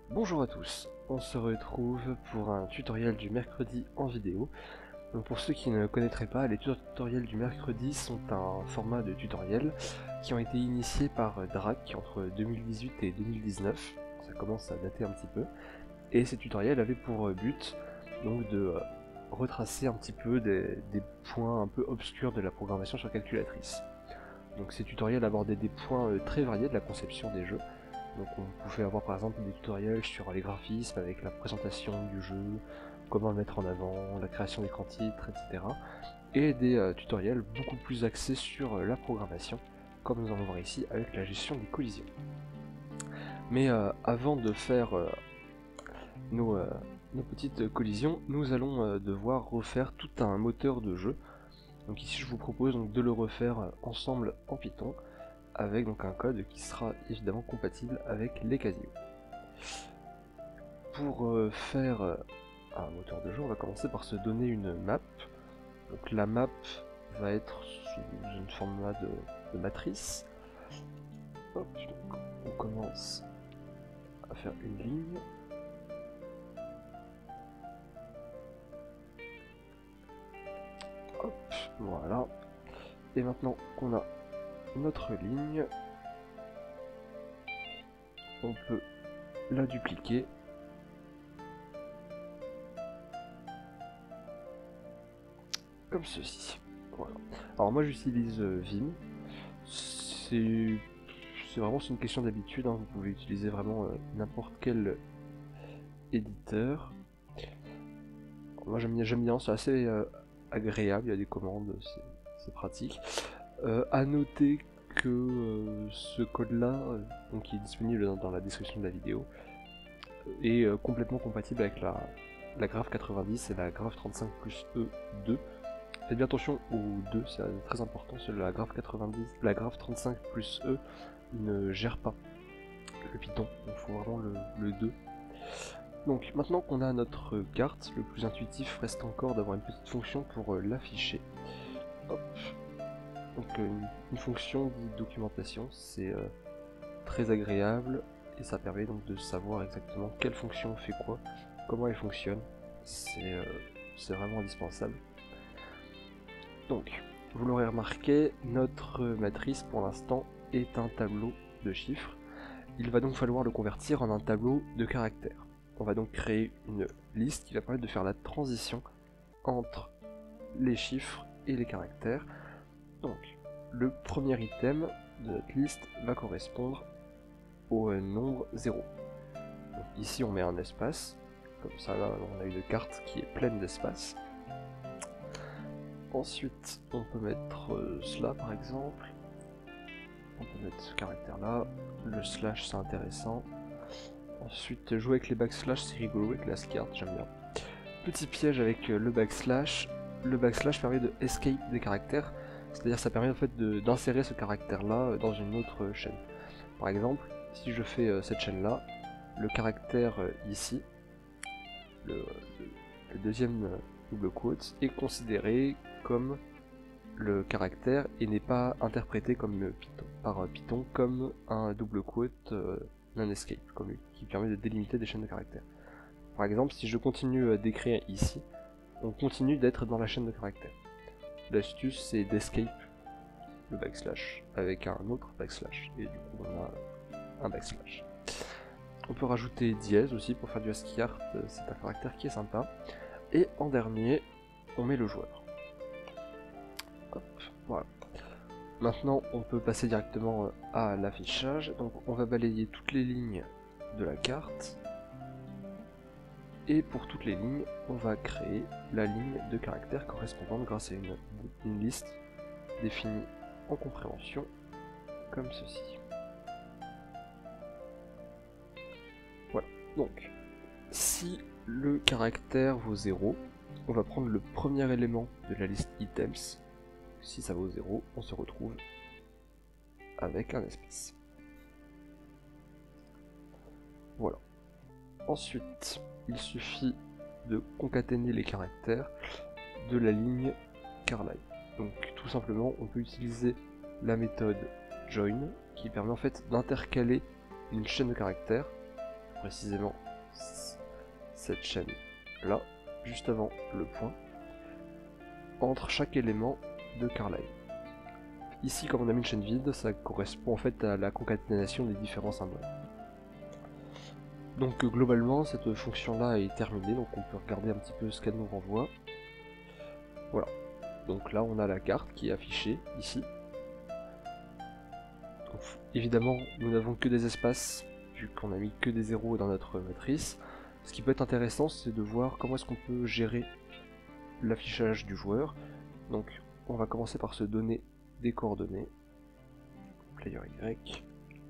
Bonjour à tous, on se retrouve pour un tutoriel du mercredi en vidéo. Donc pour ceux qui ne connaîtraient pas, les tutoriels du mercredi sont un format de tutoriel qui ont été initiés par Drac entre 2018 et 2019. Ça commence à dater un petit peu. Et ces tutoriels avaient pour but donc de retracer un petit peu des points un peu obscurs de la programmation sur calculatrice. Donc ces tutoriels abordaient des points très variés de la conception des jeux. Donc on pouvait avoir par exemple des tutoriels sur les graphismes avec la présentation du jeu, comment le mettre en avant, la création d'écran titre, etc. Et des tutoriels beaucoup plus axés sur la programmation, comme nous allons voir ici avec la gestion des collisions. Mais avant de faire nos petites collisions, nous allons devoir refaire tout un moteur de jeu. Donc ici je vous propose donc de le refaire ensemble en Python, avec donc un code qui sera évidemment compatible avec les Casio. Pour faire un moteur de jeu, on va commencer par se donner une map. Donc la map va être sous une format de matrice. Hop, donc on commence à faire une ligne. Hop, voilà. Et maintenant qu'on a notre ligne, on peut la dupliquer comme ceci. Voilà. Alors moi j'utilise Vim. C'est vraiment une question d'habitude, hein. Vous pouvez utiliser vraiment n'importe quel éditeur. Moi j'aime bien, c'est assez agréable, il y a des commandes, c'est pratique. À noter que ce code là, qui est disponible dans la description de la vidéo, est complètement compatible avec la graph 90 et la graph 35 plus E2. Faites bien attention aux 2, c'est très important, la graph 90, la graph 35 plus E ne gère pas le Python, donc il faut vraiment le 2. Donc maintenant qu'on a notre carte, le plus intuitif reste encore d'avoir une petite fonction pour l'afficher. Hop. Donc une fonction de documentation, c'est très agréable et ça permet donc de savoir exactement quelle fonction fait quoi, comment elle fonctionne. C'est vraiment indispensable. Donc, vous l'aurez remarqué, notre matrice pour l'instant est un tableau de chiffres. Il va donc falloir le convertir en un tableau de caractères. On va donc créer une liste qui va permettre de faire la transition entre les chiffres et les caractères. Donc, le premier item de notre liste va correspondre au nombre 0. Donc, ici on met un espace, comme ça là on a une carte qui est pleine d'espace. Ensuite on peut mettre cela par exemple, on peut mettre ce caractère là, le slash c'est intéressant. Ensuite jouer avec les backslash c'est rigolo avec la carte, j'aime bien. Petit piège avec le backslash permet de escape des caractères, c'est-à-dire ça permet en fait d'insérer ce caractère là dans une autre chaîne. Par exemple, si je fais cette chaîne là, le caractère ici, le deuxième double quote, est considéré comme le caractère et n'est pas interprété comme par Python comme un double quote non escape, qui permet de délimiter des chaînes de caractères. Par exemple, si je continue d'écrire ici, on continue d'être dans la chaîne de caractères. L'astuce c'est d'escape le backslash avec un autre backslash, et du coup on a un backslash. On peut rajouter dièse aussi pour faire du ASCII art, c'est un caractère qui est sympa. Et en dernier, on met le joueur. Hop, voilà. Maintenant, on peut passer directement à l'affichage. Donc on va balayer toutes les lignes de la carte. Et pour toutes les lignes, on va créer la ligne de caractères correspondante grâce à une liste définie en compréhension, comme ceci. Voilà, donc, si le caractère vaut 0, on va prendre le premier élément de la liste items. Si ça vaut 0, on se retrouve avec un espace. Voilà. Ensuite, il suffit de concaténer les caractères de la ligne carline. Donc tout simplement, on peut utiliser la méthode join qui permet en fait d'intercaler une chaîne de caractères précisément cette chaîne là, juste avant le point, entre chaque élément de Carlyle. Ici, comme on a mis une chaîne vide, ça correspond en fait à la concaténation des différents symboles. Donc globalement, cette fonction-là est terminée, donc on peut regarder un petit peu ce qu'elle nous renvoie. Voilà. Donc là, on a la carte qui est affichée ici. Donc, évidemment, nous n'avons que des espaces, vu qu'on a mis que des zéros dans notre matrice. Ce qui peut être intéressant, c'est de voir comment est-ce qu'on peut gérer l'affichage du joueur. Donc, on va commencer par se donner des coordonnées. Player Y.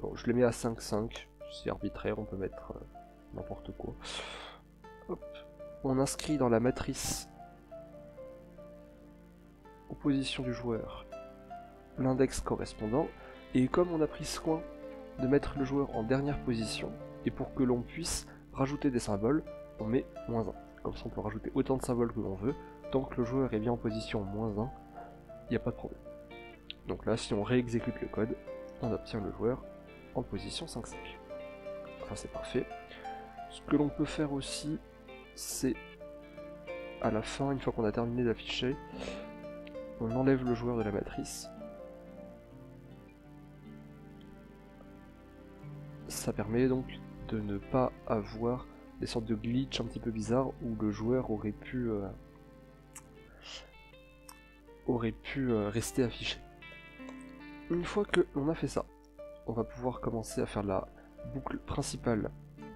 Bon, je les mets à 5,5. C'est arbitraire, on peut mettre n'importe quoi. Hop. On inscrit dans la matrice aux positions du joueur l'index correspondant. Et comme on a pris soin de mettre le joueur en dernière position, et pour que l'on puisse rajouter des symboles, on met -1. Comme ça on peut rajouter autant de symboles que l'on veut. Tant que le joueur est bien en position -1, il n'y a pas de problème. Donc là, si on réexécute le code, on obtient le joueur en position 5,5. Enfin, c'est parfait. Ce que l'on peut faire aussi, c'est à la fin, une fois qu'on a terminé d'afficher, on enlève le joueur de la matrice. Ça permet donc de ne pas avoir des sortes de glitch un petit peu bizarres où le joueur aurait pu rester affiché. Une fois que l'on a fait ça, on va pouvoir commencer à faire la boucle principale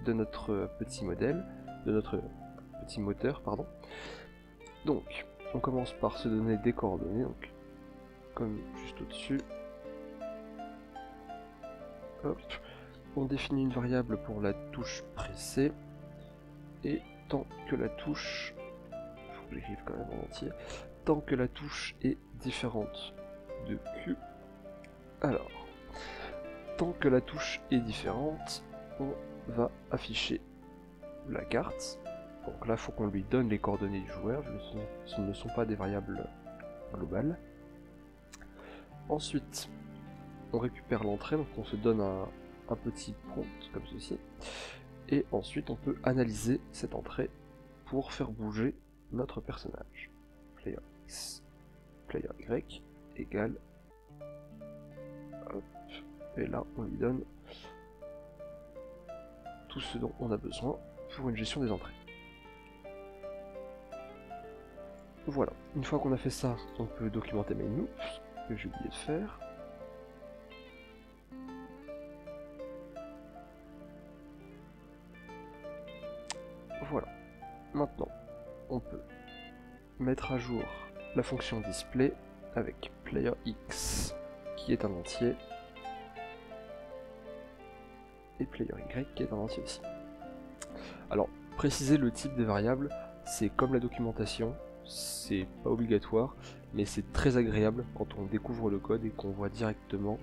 de notre petit modèle, de notre petit moteur, pardon. Donc, on commence par se donner des coordonnées, donc comme juste au-dessus. Hop. On définit une variable pour la touche pressée, et tant que la touche, faut que j'écrive quand même en entier, tant que la touche est différente de Q, alors, tant que la touche est différente, on va afficher la carte. Donc là, il faut qu'on lui donne les coordonnées du joueur, ce ne sont pas des variables globales. Ensuite, on récupère l'entrée, donc on se donne un petit prompt comme ceci. Et ensuite, on peut analyser cette entrée pour faire bouger notre personnage. Player X, player Y égale. Hop, et là, on lui donne tout ce dont on a besoin pour une gestion des entrées. Voilà, une fois qu'on a fait ça, on peut documenter MainLoop, que j'ai oublié de faire. Voilà, maintenant on peut mettre à jour la fonction display avec player X qui est un entier et player Y qui est un entier aussi. Alors, préciser le type des variables, c'est comme la documentation, c'est pas obligatoire, mais c'est très agréable quand on découvre le code et qu'on voit directement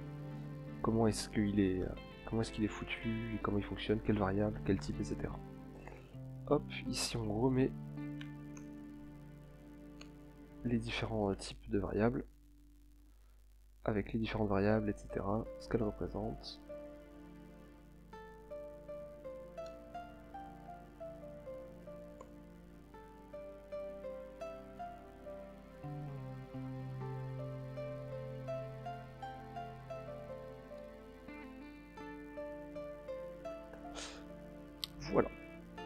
comment est-ce qu'il est foutu, comment il fonctionne, quelle variable, quel type, etc. Hop, ici on remet les différents types de variables, avec les différentes variables, etc., ce qu'elles représentent. Voilà.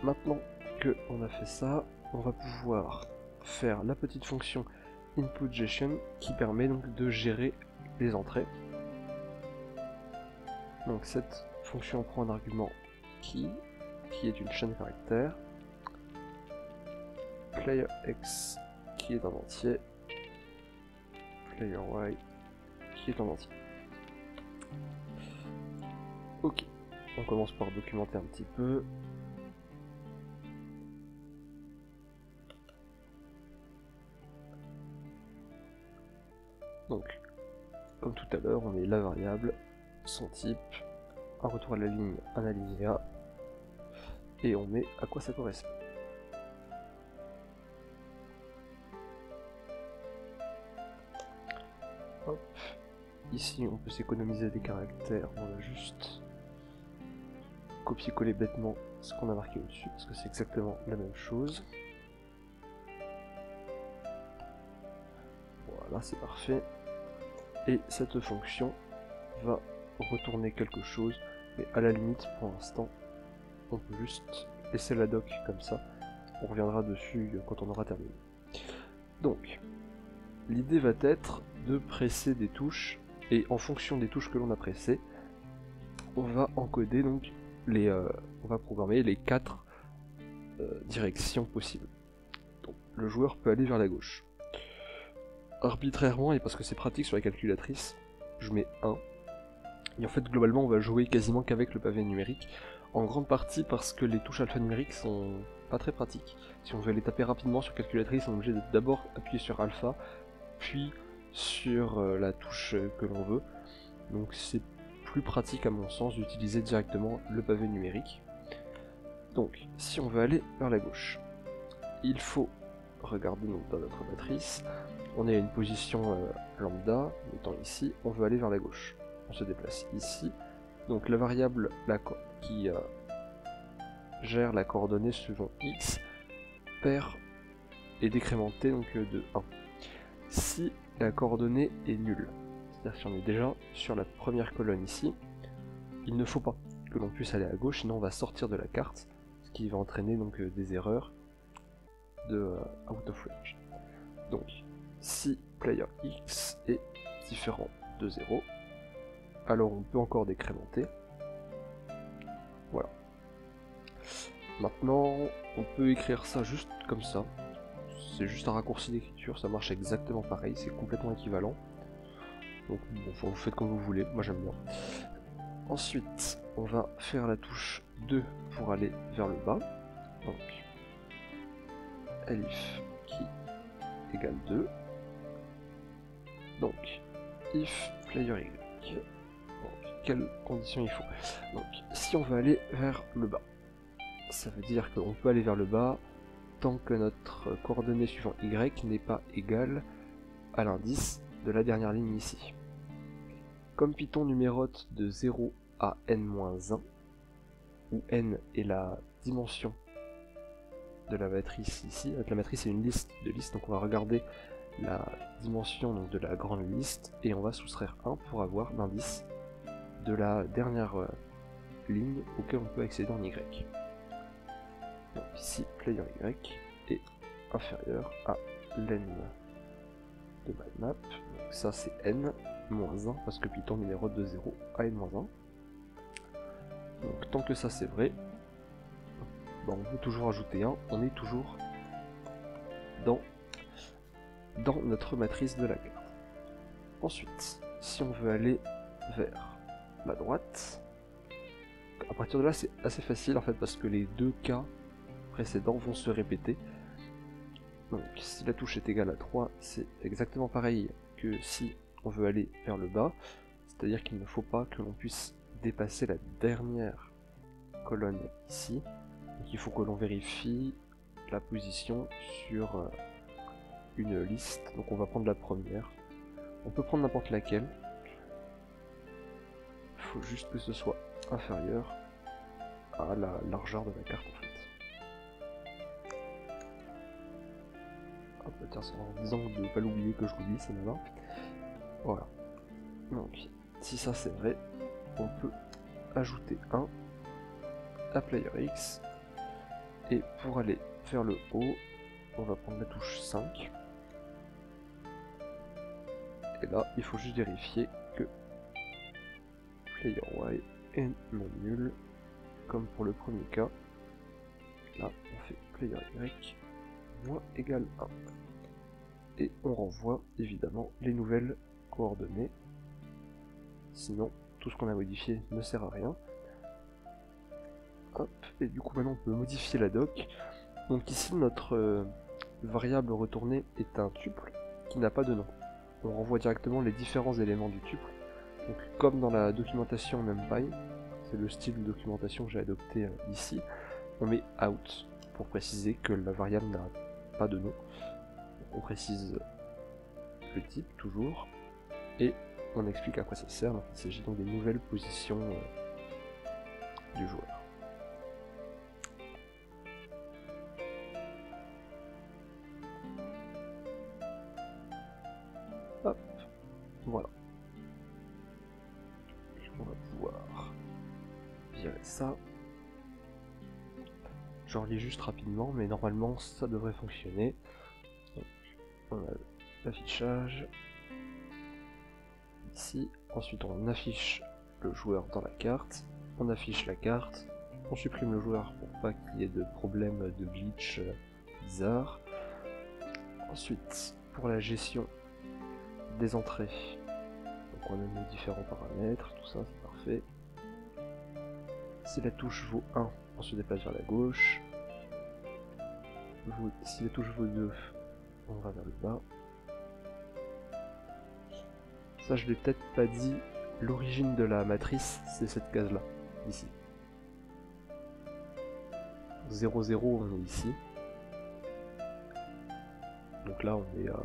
Maintenant que on a fait ça, on va pouvoir faire la petite fonction inputGestion qui permet donc de gérer les entrées. Donc cette fonction prend un argument qui est une chaîne caractère, player X qui est un entier, player Y qui est un entier. Ok, on commence par documenter un petit peu. Donc, comme tout à l'heure, on met la variable, son type, un retour à la ligne, un alinéa, et on met à quoi ça correspond. Hop. Ici, on peut s'économiser des caractères, on va juste copier-coller bêtement ce qu'on a marqué au-dessus, parce que c'est exactement la même chose. Voilà, c'est parfait. Et cette fonction va retourner quelque chose, mais à la limite, pour l'instant, on peut juste laisser la doc comme ça. On reviendra dessus quand on aura terminé. Donc, l'idée va être de presser des touches, et en fonction des touches que l'on a pressées, on va encoder donc on va programmer les 4 directions possibles. Donc, le joueur peut aller vers la gauche. Arbitrairement, et parce que c'est pratique sur la calculatrice, je mets 1. Et en fait, globalement, on va jouer quasiment qu'avec le pavé numérique, en grande partie parce que les touches alphanumériques sont pas très pratiques. Si on veut les taper rapidement sur calculatrice, on est obligé de d'abord appuyer sur alpha, puis sur la touche que l'on veut. Donc c'est plus pratique à mon sens d'utiliser directement le pavé numérique. Donc, si on veut aller vers la gauche, il faut regarder donc dans notre matrice, on est à une position lambda, étant ici, on veut aller vers la gauche. On se déplace ici, donc la variable qui gère la coordonnée suivant x perd et décrémentée donc de 1. Si la coordonnée est nulle, c'est-à-dire si on est déjà sur la première colonne ici, il ne faut pas que l'on puisse aller à gauche, sinon on va sortir de la carte, ce qui va entraîner donc des erreurs de out of range. Donc, si player x est différent de 0, alors on peut encore décrémenter. Voilà. Maintenant, on peut écrire ça juste comme ça. C'est juste un raccourci d'écriture, ça marche exactement pareil, c'est complètement équivalent. Donc bon, vous faites comme vous voulez, moi j'aime bien. Ensuite, on va faire la touche 2 pour aller vers le bas. Donc, elif qui égale 2. Donc, if player y. Donc, quelles conditions il faut? Donc, si on veut aller vers le bas, ça veut dire qu'on peut aller vers le bas tant que notre coordonnée suivant y n'est pas égale à l'indice de la dernière ligne ici. Comme Python numérote de 0 à n-1, où n est la dimension de la matrice ici, la matrice est une liste de listes, donc on va regarder la dimension donc, de la grande liste, et on va soustraire 1 pour avoir l'indice de la dernière ligne auquel on peut accéder en y. Donc ici, player y est inférieur à len de my map, donc ça c'est n-1 parce que Python numérote de 0 à n-1. Donc tant que ça c'est vrai, on peut toujours ajouter 1, on est toujours dans notre matrice de la carte. Ensuite, si on veut aller vers la droite, à partir de là c'est assez facile en fait parce que les deux cas précédents vont se répéter. Donc si la touche est égale à 3, c'est exactement pareil que si on veut aller vers le bas, c'est-à-dire qu'il ne faut pas que l'on puisse dépasser la dernière colonne ici. Donc il faut que l'on vérifie la position sur une liste. Donc on va prendre la première. On peut prendre n'importe laquelle. Il faut juste que ce soit inférieur à la largeur de la carte en fait. Hop, tiens, c'est en disant de ne pas l'oublier que je l'oublie, c'est malin. Voilà. Donc, si ça c'est vrai, on peut ajouter 1 à player x. Et pour aller vers le haut, on va prendre la touche 5. Et là, il faut juste vérifier que player y est non nul, comme pour le premier cas. Là, on fait player y moins égale 1. Et on renvoie évidemment les nouvelles coordonnées. Sinon, tout ce qu'on a modifié ne sert à rien. Hop, et du coup maintenant on peut modifier la doc. Donc ici notre variable retournée est un tuple qui n'a pas de nom. On renvoie directement les différents éléments du tuple. Donc comme dans la documentation NumPy, c'est le style de documentation que j'ai adopté ici, on met out pour préciser que la variable n'a pas de nom. On précise le type toujours et on explique à quoi ça sert. Donc, il s'agit donc des nouvelles positions du joueur. on va pouvoir virer ça. Je relis juste rapidement, mais normalement ça devrait fonctionner. Donc, on a l'affichage ici. Ensuite on affiche le joueur dans la carte. On affiche la carte. On supprime le joueur pour pas qu'il y ait de problème de glitch bizarre. Ensuite, pour la gestion des entrées, donc on a nos différents paramètres, tout ça c'est parfait. Si la touche vaut 1, on se déplace vers la gauche. Si la touche vaut 2, on va vers le bas. Ça je l'ai peut-être pas dit, l'origine de la matrice c'est cette case là, ici. 0, 0 on est ici. Donc là on est à,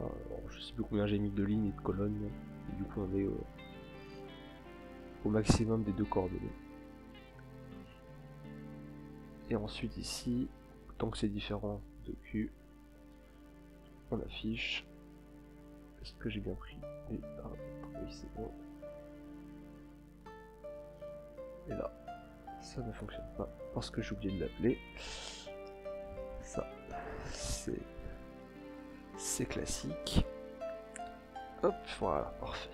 je sais plus combien j'ai mis de lignes et de colonnes, et du coup on est au maximum des 2 coordonnées. Et ensuite ici, tant que c'est différent de Q, on affiche. Est-ce que j'ai bien pris les paramètres? Oui c'est bon. Et là, ça ne fonctionne pas parce que j'ai oublié de l'appeler. Ça, c'est classique. Hop, voilà, parfait.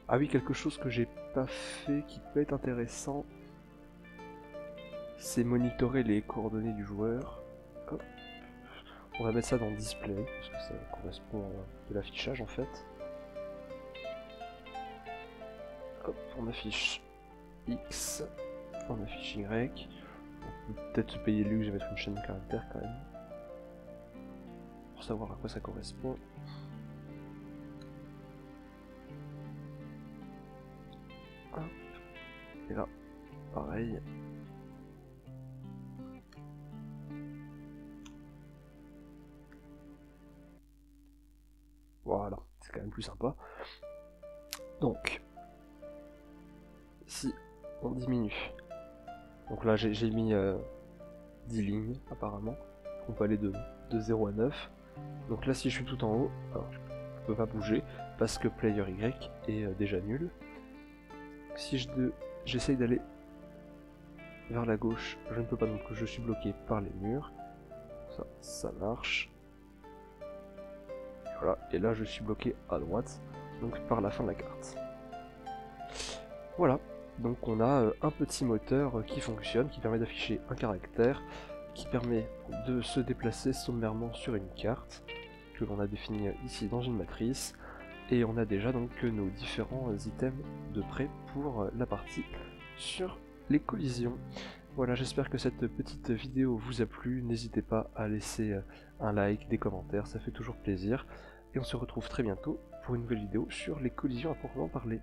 Ah oui, quelque chose que j'ai pas fait qui peut être intéressant, c'est monitorer les coordonnées du joueur. Hop. On va mettre ça dans display, parce que ça correspond à de l'affichage en fait. Hop, on affiche X, on affiche Y. On peut peut-être se payer le luxe de mettre une chaîne de caractères quand même, pour savoir à quoi ça correspond. Hop. Et là, pareil. Voilà, c'est quand même plus sympa. Donc, si on diminue, donc là j'ai mis 10 lignes apparemment, on peut aller de 0 à 9. Donc là si je suis tout en haut, alors je peux pas bouger parce que player Y est déjà nul. Si j'essaye d'aller vers la gauche, je ne peux pas, donc je suis bloqué par les murs. Ça marche. Voilà, et là je suis bloqué à droite, donc par la fin de la carte. Voilà, donc on a un petit moteur qui fonctionne, qui permet d'afficher un caractère, qui permet de se déplacer sommairement sur une carte, que l'on a définie ici dans une matrice, et on a déjà donc nos différents items de près pour la partie sur les collisions. Voilà, j'espère que cette petite vidéo vous a plu, n'hésitez pas à laisser un like, des commentaires, ça fait toujours plaisir, et on se retrouve très bientôt pour une nouvelle vidéo sur les collisions à proprement parler.